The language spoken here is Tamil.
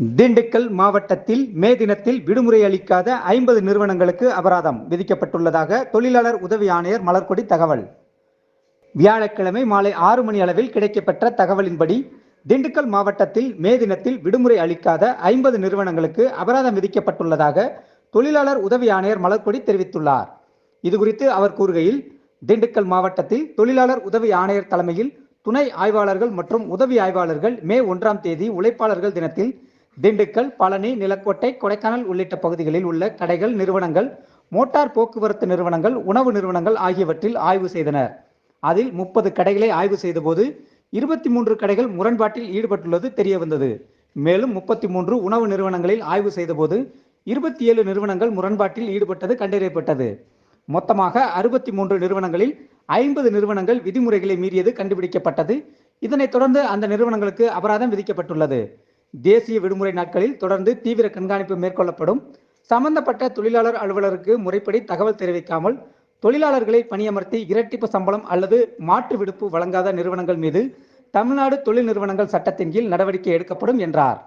திண்டுக்கல் மாவட்டத்தில் மே தினத்தில் விடுமுறை அளிக்காத 50 நிறுவனங்களுக்கு அபராதம் விதிக்கப்பட்டுள்ளதாக தொழிலாளர் உதவி ஆணையர் மலர்கொடி தகவல். வியாழக்கிழமை மாலை 6 மணி அளவில் கிடைக்கப்பெற்ற தகவலின்படி திண்டுக்கல் மாவட்டத்தில் மே தினத்தில் விடுமுறை அளிக்காத 50 நிறுவனங்களுக்கு அபராதம் விதிக்கப்பட்டுள்ளதாக தொழிலாளர் உதவி ஆணையர் மலர்கொடி தெரிவித்துள்ளார். இதுகுறித்து அவர் கூறுகையில், திண்டுக்கல் மாவட்டத்தில் தொழிலாளர் உதவி ஆணையர் தலைமையில் துணை ஆய்வாளர்கள் மற்றும் உதவி ஆய்வாளர்கள் மே 1ஆம் தேதி உழைப்பாளர்கள் தினத்தில் திண்டுக்கல், பழனி, நிலக்கோட்டை, கொடைக்கானல் உள்ளிட்ட பகுதிகளில் உள்ள கடைகள், நிறுவனங்கள், மோட்டார் போக்குவரத்து நிறுவனங்கள், உணவு நிறுவனங்கள் ஆகியவற்றில் ஆய்வு செய்தனர். அதில் 30 கடைகளை ஆய்வு செய்தபோது 23 கடைகள் முரண்பாட்டில் ஈடுபட்டுள்ளது தெரியவந்தது. மேலும் 33 உணவு நிறுவனங்களில் ஆய்வு செய்தபோது 27 நிறுவனங்கள் முரண்பாட்டில் ஈடுபட்டது கண்டறியப்பட்டது. மொத்தமாக 63 நிறுவனங்களில் 50 நிறுவனங்கள் விதிமுறைகளை மீறியது கண்டுபிடிக்கப்பட்டது. இதனைத் தொடர்ந்து அந்த நிறுவனங்களுக்கு அபராதம் விதிக்கப்பட்டுள்ளது. தேசிய விடுமுறை நாட்களில் தொடர்ந்து தீவிர கண்காணிப்பு மேற்கொள்ளப்படும். சம்பந்தப்பட்ட தொழிலாளர் அலுவலருக்கு முறைப்படி தகவல் தெரிவிக்காமல் தொழிலாளர்களை பணியமர்த்தி இரட்டிப்பு சம்பளம் அல்லது மாற்று விடுப்பு வழங்காத நிறுவனங்கள் மீது தமிழ்நாடு தொழில் நிறுவனங்கள் சட்டத்தின் கீழ் நடவடிக்கை எடுக்கப்படும் என்றார்.